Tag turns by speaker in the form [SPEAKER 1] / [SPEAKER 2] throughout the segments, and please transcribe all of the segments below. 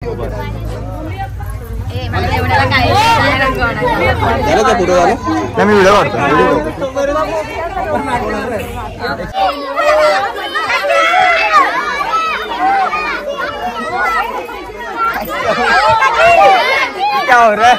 [SPEAKER 1] मी video काढतो. क्या हो रहा है?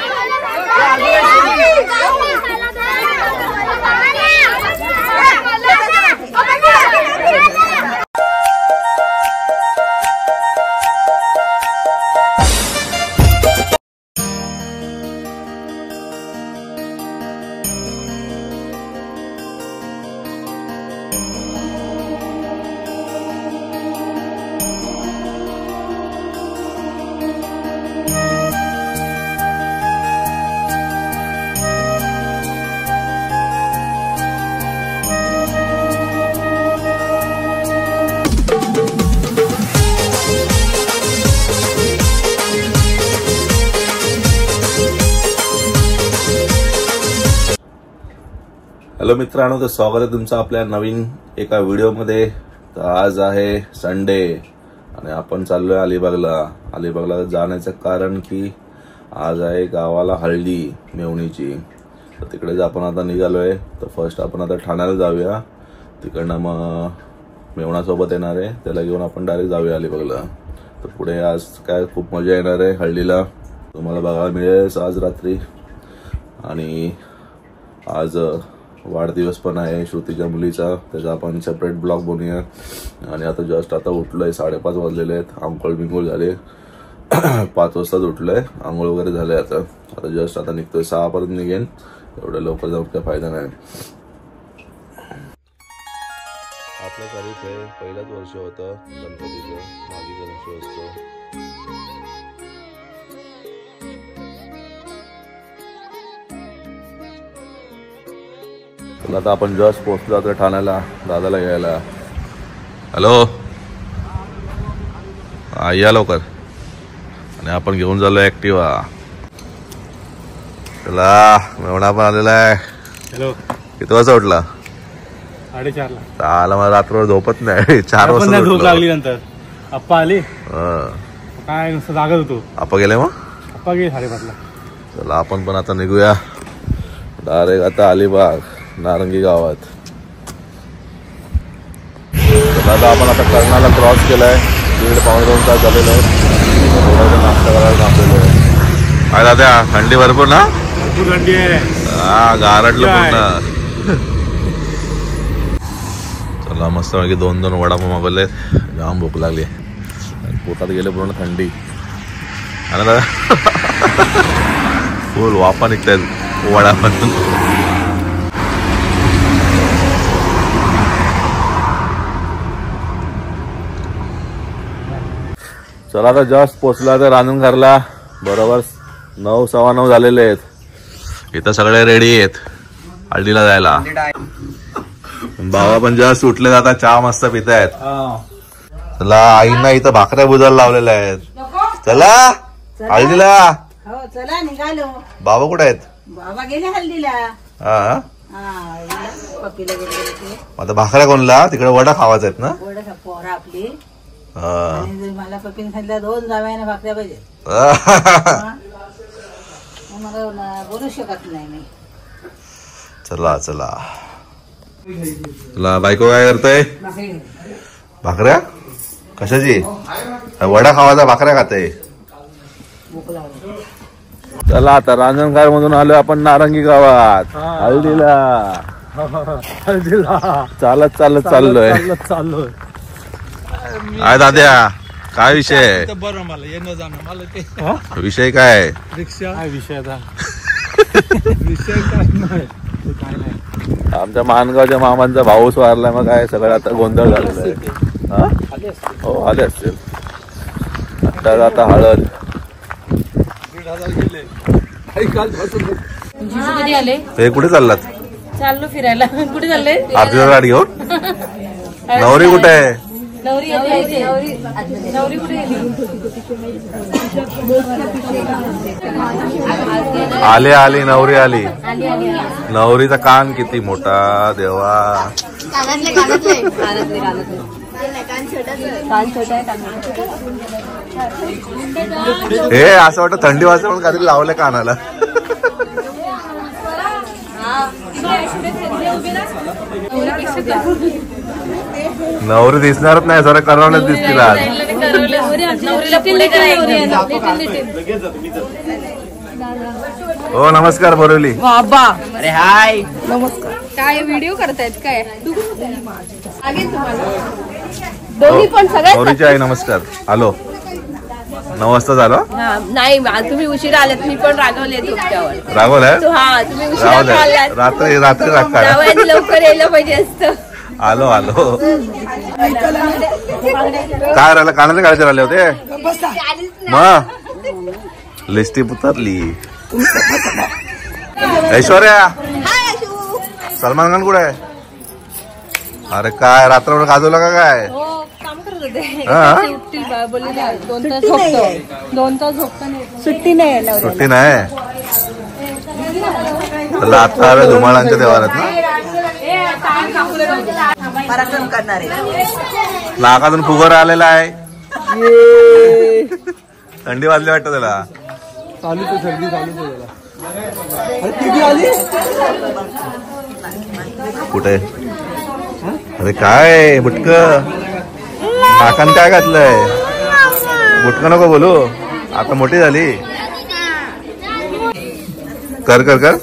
[SPEAKER 2] हॅलो मित्रांनो, तर स्वागत आहे तुमचं आपल्या नवीन एका व्हिडिओमध्ये. तर आज आहे संडे आणि आपण चाललोय अलिबागला जाण्याचं कारण की आज आहे गावाला हळदी मेवणीची. तर तिकडेच आपण आता निघालोय. तर फर्स्ट आपण आता ठाण्याला जाऊया, तिकडनं मग मेवणासोबत येणार आहे, त्याला घेऊन आपण डायरेक्ट जाऊया अलिबागला. तर पुढे आज काय खूप मजा येणार आहे हळदीला, तुम्हाला बघायला मिळेल आज रात्री. आणि आज वाढदिवस पण आहे श्रुतीच्या मुलीचा, त्याचा आपण सेपरेट ब्लॉग बनवूया. आणि आता जस्ट आता उठलोय, 5:30 वाजलेले आहेत. आंघोळ बिंघोळ झाले, 5 वाजताच उठलोय, आंघोळ वगैरे झाले. आता जस्ट आता निघतोय, 6 पर्यंत निघेन. एवढ्या लवकर जाऊन काय फायदा नाही. आपलं खरीप हे पहिलंच वर्ष होतं गणपतीचं, मागे गणेशोत्सव. आता आपण जस्ट पोहोचलो आता ठाण्याला, दादाला घ्यायला. हॅलो, या लवकर. आणि आपण घेऊन झालो ऍक्टिवा. चला, मेवणा पण आलेला आहे.
[SPEAKER 3] हॅलो,
[SPEAKER 2] किती वाजता उठला?
[SPEAKER 3] 4:30
[SPEAKER 2] आला. मला रात्रभर झोपत नाही. 4 वाजता
[SPEAKER 3] झोप लागली. नंतर अप्पा आले, काय नुसतं जागत होतो.
[SPEAKER 2] अप्पा गेले, मग
[SPEAKER 3] अप्पा गेले 5:30ला.
[SPEAKER 2] चला आपण पण आता निघूया डायरेक्ट आता अलिबाग नारंगी गावात. आता आपण आता कर्नाला क्रॉस केलाय, 1.5-2 तास झालेले आहेत. नाश्ता करायला थांबलेलो आहे. काय दादा, थंडी भरपूर ना?
[SPEAKER 3] भरपूर थंडी आहे.
[SPEAKER 2] हा, गारटलं पूर्ण. चला मस्त पैकी 2 वडापाव मागवले, जाम भूक लागली. पोटात गेले पूर्ण थंडी. आणि दादा फुल वाफा निघतायत वडापाव. चला आता जस्ट पोचला तर रांजणघरला. बरोबर 9:15 झालेले आहेत. इथं सगळे रेडी आहेत हळदीला जायला. बाबा पण जस्ट उठले, आता चहा मस्त पितायत. चला, आईंना इथं भाकऱ्या बुजायला लावलेल्या आहेत. चला हळदीला.
[SPEAKER 4] हो चला निघालो.
[SPEAKER 2] बाबा कुठे आहेत?
[SPEAKER 4] बाबा गेले हल्दीला.
[SPEAKER 2] हा,
[SPEAKER 4] पप्पीला गेले.
[SPEAKER 2] आता भाकऱ्या कोणला तिकडे वडा खावायचा आहेत ना?
[SPEAKER 4] वडा पोरा आपली.
[SPEAKER 2] हा,
[SPEAKER 4] मला पप्पीने सांगितलं 2 जावयाने भाकऱ्या पाहिजे. मला बोलू शकत नाही मी.
[SPEAKER 2] चला चला चला. बायको काय करताय? भाकऱ्या कशाची? वडा खावायचा, भाकऱ्या खाते. चला आता रांजणघर मधून आलो आपण नारंगी गावात हळदीला. चालत चालत चाललोय. काय दाद्या, काय विषय?
[SPEAKER 3] बरं, मला येणं जाणं, मला ते
[SPEAKER 2] विषय काय?
[SPEAKER 3] रिक्षा काय विषय आता? विषय काय नाही.
[SPEAKER 2] आमच्या मानगावच्या मामांचा भाऊस वारला, मग काय सगळं आता गोंधळ झालेला आहे. हो, आले असतील. आता हळद.
[SPEAKER 5] कधी आले?
[SPEAKER 2] ते कुठे चाललात?
[SPEAKER 5] चाललो फिरायला. कुठे चालले?
[SPEAKER 2] आरतीचा गाडी घेऊन. नवरी कुठे आहे?
[SPEAKER 5] नवरी कुठे
[SPEAKER 2] आली? आली नवरी आली. नवरीचा कान किती मोठा देवा.
[SPEAKER 5] कान छोटा आहे.
[SPEAKER 2] हे असं वाटतं थंडी वाजता म्हणून काहीतरी लावलं कानाला. नवरी दिसणारच नाही, जरा करवण्यात दिसतील आज. हो नमस्कार बोरवली.
[SPEAKER 6] बाबा अरे हाय नमस्कार. काय व्हिडिओ करतायत काय? दोन्ही पण सगळ्यात
[SPEAKER 2] गौरीची आई नमस्कार. आलो 9 वाजता झालो.
[SPEAKER 6] नाही तुम्ही उशिरा आलात, मी पण रागवले तुमच्यावर.
[SPEAKER 2] रागवलाय?
[SPEAKER 6] हा तुम्ही उशिरा आलात.
[SPEAKER 2] रात्री रात्री राग काढा.
[SPEAKER 6] जावयाने लवकर यायला पाहिजे असतं.
[SPEAKER 2] आलो आलो. काय राहिलं? कानाचे काढायचे राहिले होते मग लिस्टी उतरली. ऐश्वर्या सलमान खान कुठे आहे? अरे काय रात्रभर गाजवलं का काय?
[SPEAKER 6] काम करत होते. बोलले 2 तास झोपतो, 2 तास झोपता नाही. सुट्टी नाही.
[SPEAKER 2] सुट्टी नाही. आता आवे धुमाळांच्या देवारात ना
[SPEAKER 4] पराक्रम करणारे
[SPEAKER 2] नाकातून फुगर आलेला आहे. थंडी वाजली वाटतं त्याला. कुठे? अरे काय बुटक नाकान काय घातलंय? बुटक नको बोलू, आता मोठी झाली. कर कर कर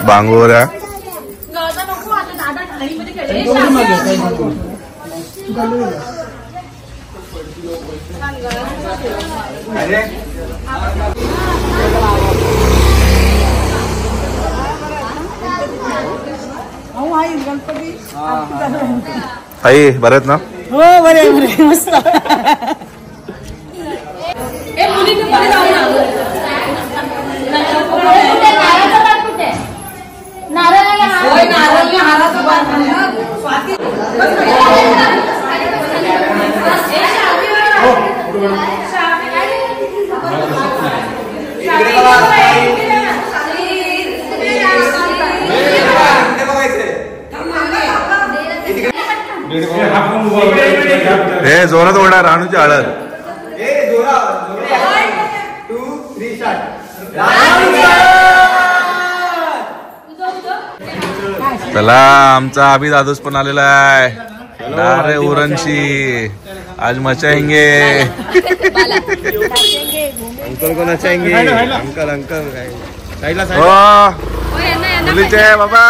[SPEAKER 2] बांगोऱ्या. आई बरेत ना?
[SPEAKER 4] हो बरे बरे मस्त.
[SPEAKER 2] हे जोरात ओढा राणूची हळद. चला आमचा अभि दादूस पण आलेला आहे. अरे उरणशी आज मचाएंगे. अंकल को नचाएंगे. अंकल अंकल हो मुलीचे बाबा.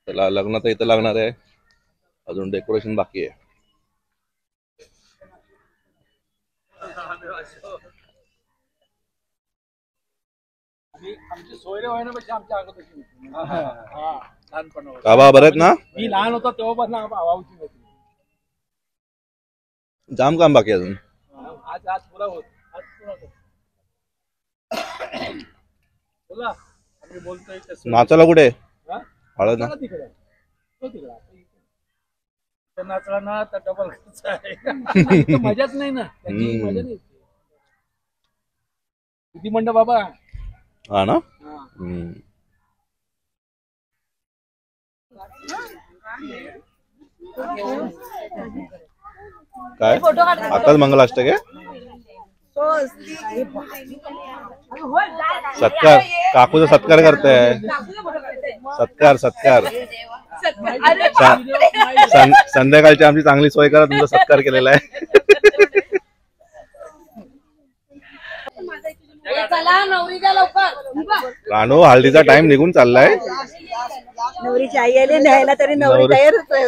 [SPEAKER 2] त्याला लग्न तर इथं लागणार आहे, अजून डेकोरेशन बाकी आहे. काबा बरेत ना?
[SPEAKER 3] मी लहान होतो तेव्हा
[SPEAKER 2] जाम काम बाकी अजून.
[SPEAKER 3] आज आज पुरा होत. बोला आम्ही बोलतोय
[SPEAKER 2] नाचायला कुठे? हळद ना
[SPEAKER 3] नाचला ना तर डबल खर्च आहे. मजाच नाही ना, त्याची मजा नाही. किती म्हणलं बाबा.
[SPEAKER 2] हा ना. काय आताच मंगलाष्टक आहे. सत्कार काकूचा सत्कार करताय. सत्कार सत्कार संध्याकाळची आमची चांगली सोय करा. तुमचा सत्कार केलेला आहे. राणू हळदीचा टाइम निघून चाललाय.
[SPEAKER 4] नवरीची आई आली न्यायला तरी नवरी तयार होतोय.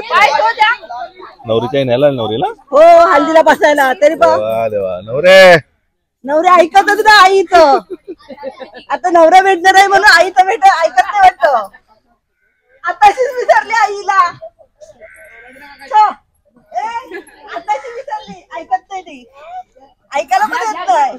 [SPEAKER 2] नवरीच्या न्यायला नवरीला
[SPEAKER 4] हो हल्दीला बसायला तरी
[SPEAKER 2] देवा देवा. नवरे
[SPEAKER 4] नवरी ऐकतच ना आईच. आता नवरा भेटणार आहे म्हणून आई तर ऐकत नाही वाटत. आताशीच विचारली आईला. आताशी विचारली ऐकत नाही ती. ऐकायला पण येत नाही.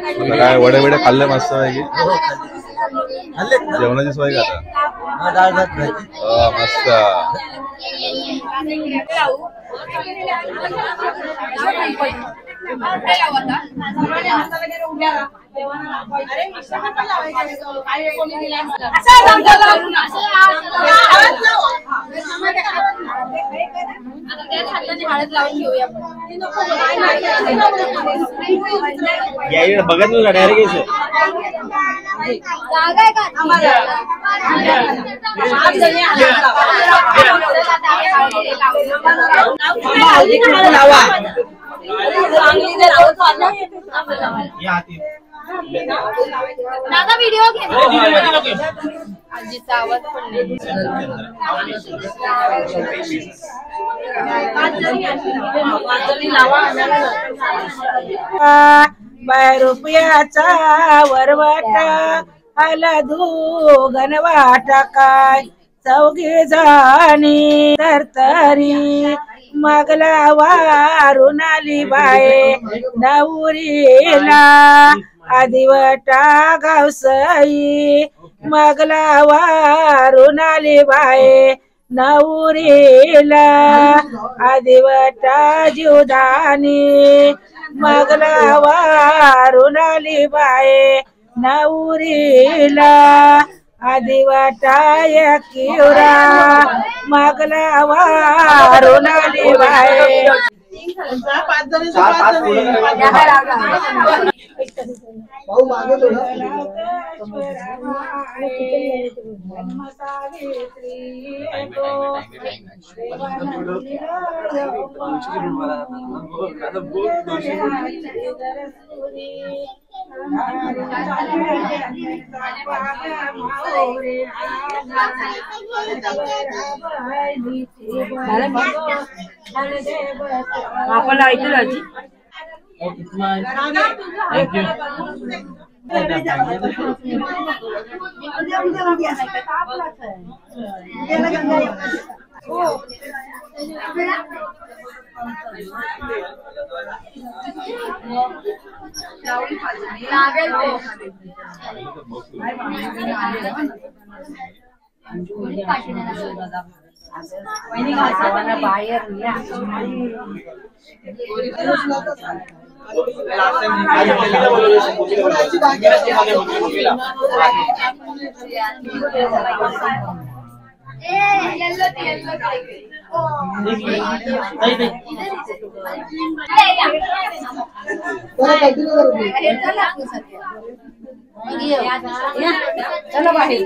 [SPEAKER 2] आता काय वडे वडे खाल्ले मस्त पैकी. जेवणाची सोय का आता? मस्त.
[SPEAKER 1] बघत ना डायरेक्ट
[SPEAKER 5] दादा व्हिडिओ घे. आजीचा आवाज पण नाही.
[SPEAKER 4] रुपयाचा वरवाटा आला धुगन वाटा काय चौघी जाणी तरतरी मगला वारून आली बाये नवरीला आदिवटा गावसई मगला वारून आली बाये नवरीला आदिवटा जीवदानी मगला वारून आली बाये नवरीला आदिवाटा किवरा मगला वारून आली बाये. आपण ऐकलं आजी. बाहेर चला बाहेर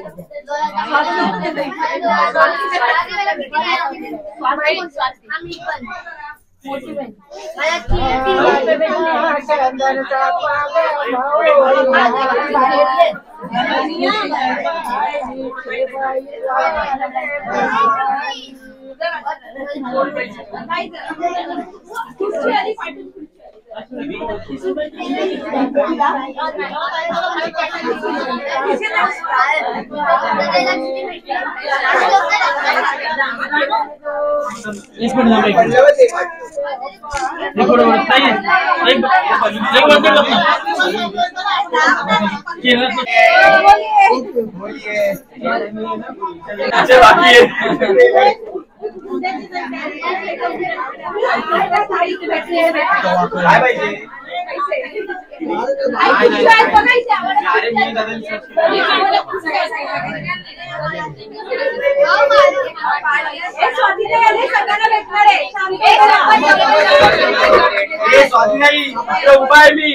[SPEAKER 1] उपाय मी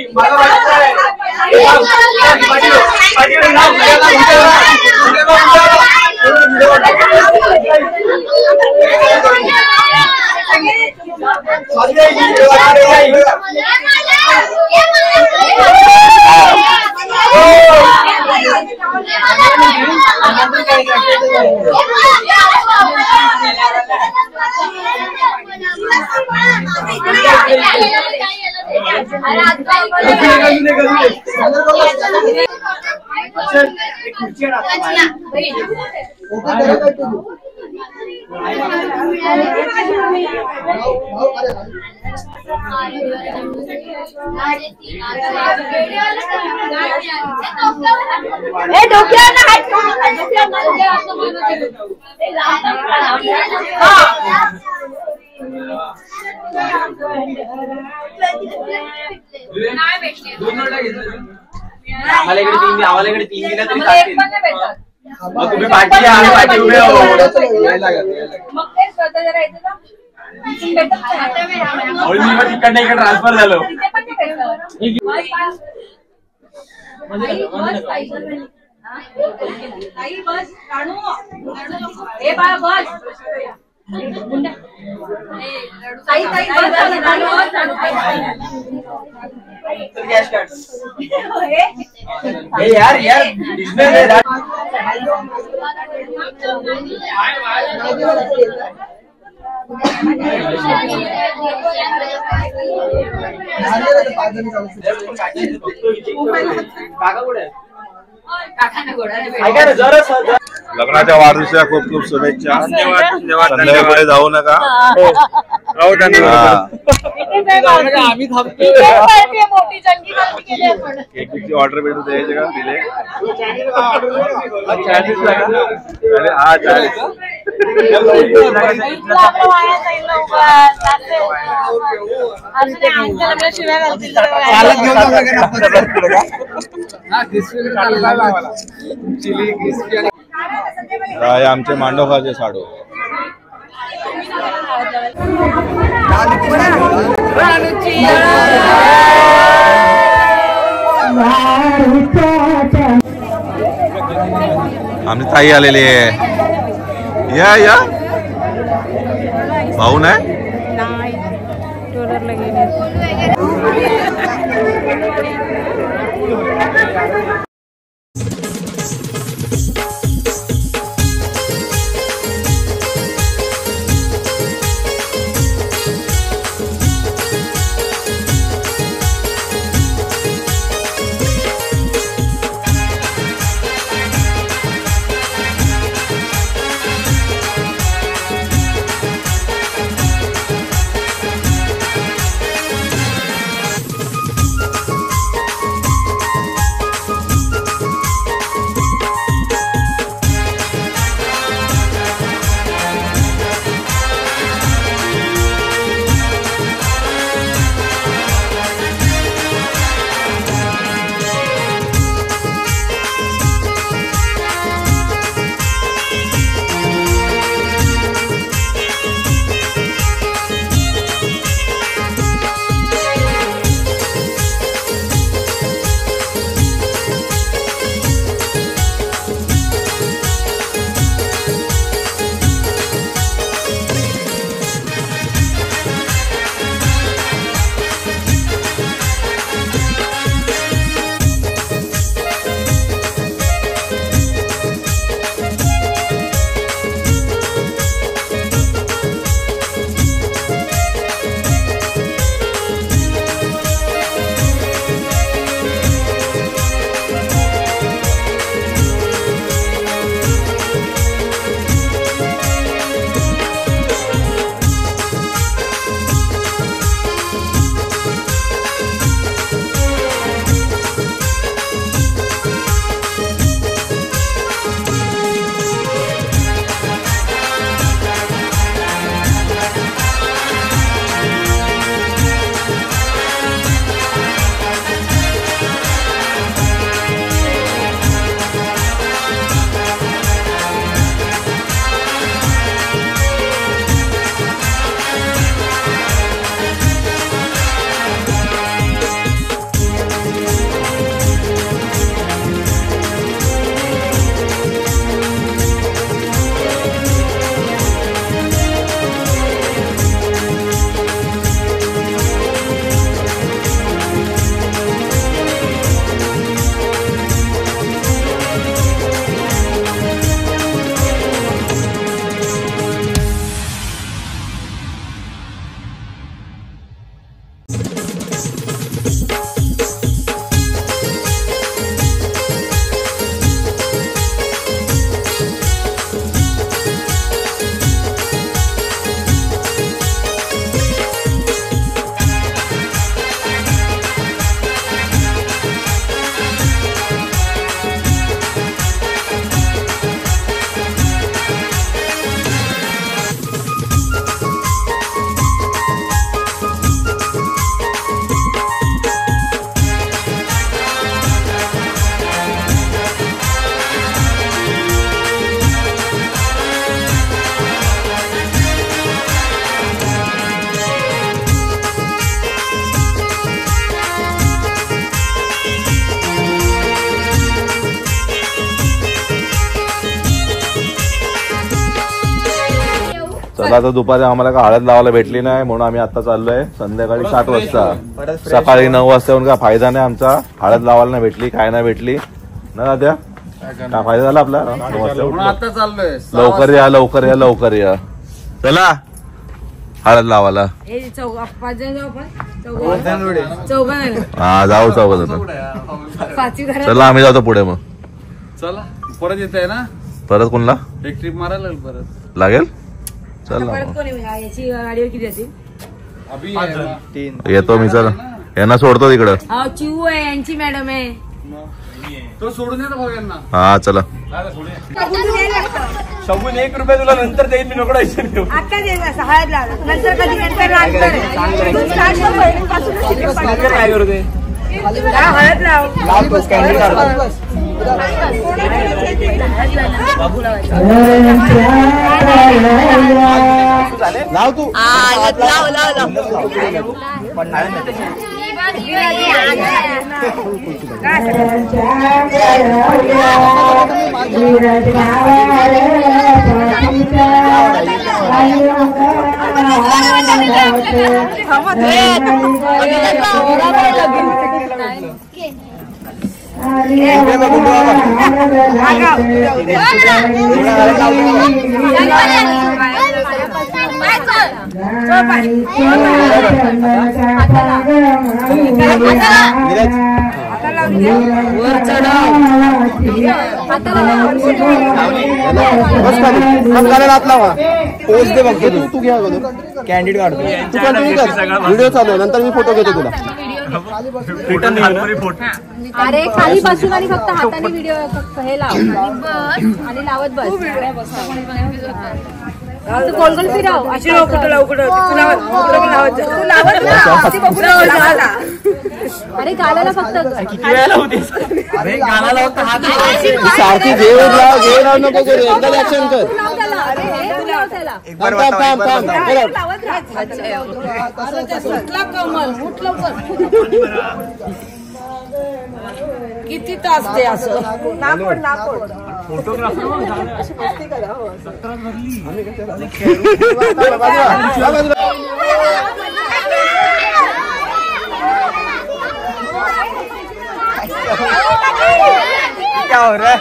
[SPEAKER 1] आम्हाला इकडे तीन दिल्या तरी चालतील. मग तुम्ही पाठी आम्ही पाठी उभे आहोत. मी मग तिकडनं इकडे ट्रान्सफर झालो. यार यार
[SPEAKER 2] लग्नाच्या वाढदिवसाच्या खूप खूप शुभेच्छा. संध्याकाळी जाऊ नका. केकची ऑर्डर भेटू द्यायची का दिले. आमचे मांडवखाचे साडू. आमची ताई आलेली आहे. या या भाऊ नाही. मला तर दुपारी आम्हाला का हळद लावायला भेटली नाही म्हणून आम्ही आता चाललोय संध्याकाळी 7 वाजता. सकाळी 9 वाजता येऊन काय फायदा नाही आमचा. हळद लावायला नाही भेटली, काय नाही भेटली ना दाद्या. काय फायदा झाला आपला.
[SPEAKER 3] आता चाललोय.
[SPEAKER 2] लवकर या लवकर या लवकर या. चला हळद लावायला. हा जाऊ चौघ. चला आम्ही जातो पुढे मग.
[SPEAKER 3] चला परत येत आहे ना.
[SPEAKER 2] परत कोणला
[SPEAKER 3] एक ट्रिप मारायला परत
[SPEAKER 2] लागेल. चल ना मग. येतो मी. चल यांना सोडतो तिकडं.
[SPEAKER 5] चिऊ आहे यांची मॅडम आहे.
[SPEAKER 3] तो सोडून येतो भाऊ यांना.
[SPEAKER 2] हा चला.
[SPEAKER 1] शंभून 1 रुपये तुला नंतर देईन मी. नको
[SPEAKER 4] आता दे हळद लावलं नंतर कधी नंतर
[SPEAKER 1] काय करू ते
[SPEAKER 4] हळद लाव
[SPEAKER 1] लाव तू. पोच दे बघतो तू घ्या कॅन्डिड काढतो. तू कंटिन्यू कर. व्हिडिओ चालू आहे नंतर मी फोटो घेतो तुला.
[SPEAKER 6] अरे खाली बसून आणि फक्त हाताने व्हिडिओ फक्त हे लाव आणि लावत बस. गोल गोल फिराव अशी अरे गालाला फक्त
[SPEAKER 1] सारखी घेऊ नको करू. एकदा ऍक्शन कर.
[SPEAKER 4] किती तास ते असं
[SPEAKER 1] क्या हो रहा है.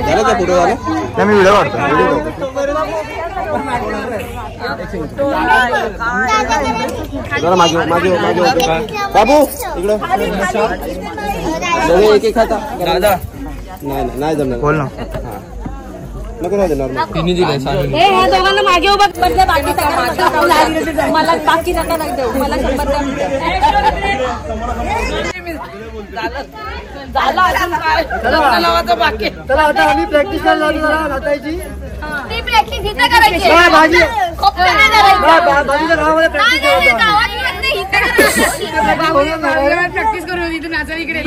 [SPEAKER 1] झालं का फोटो झालं. नाही मी व्हिडिओ काढतो. जरा मागे मागे मागे बाबू इकडं एक एक खाता. दादा नाही जमणार. बोल ना. नको ना देणार. तिन्ही दिले.
[SPEAKER 5] ह्या दोघांना मागे उभा बदल्या. बाकी मला बाकी नका देऊ. मला 100
[SPEAKER 4] झालं अजून काय लावायचं बाकी.
[SPEAKER 1] चला आता आम्ही प्रॅक्टिस करायला जरा नाचायची.
[SPEAKER 5] ती प्रॅक्टिस इथे करायची.
[SPEAKER 1] भाजी
[SPEAKER 5] भाजीच्या
[SPEAKER 1] गावामध्ये प्रॅक्टिस
[SPEAKER 5] प्रॅक्टिस करू इथे नाचा इकडे.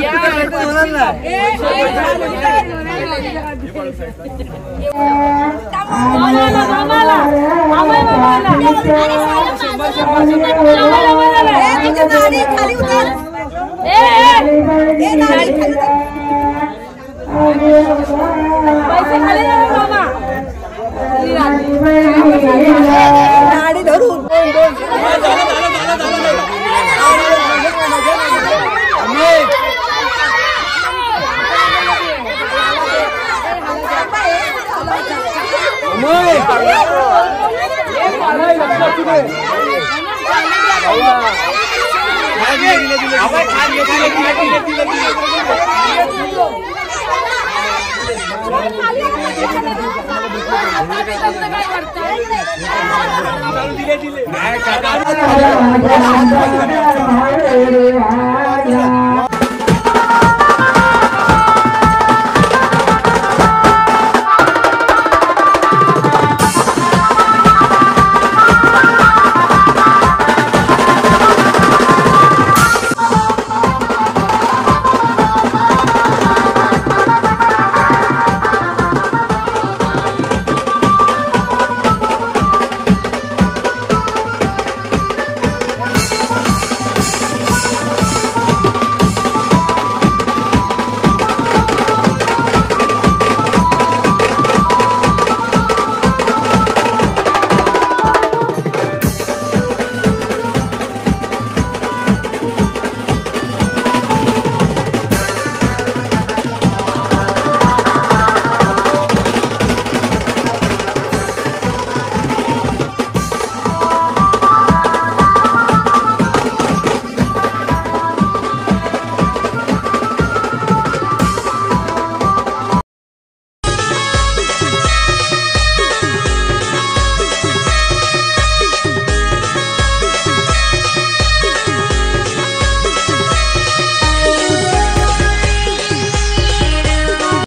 [SPEAKER 4] गाडी धरून
[SPEAKER 1] दिले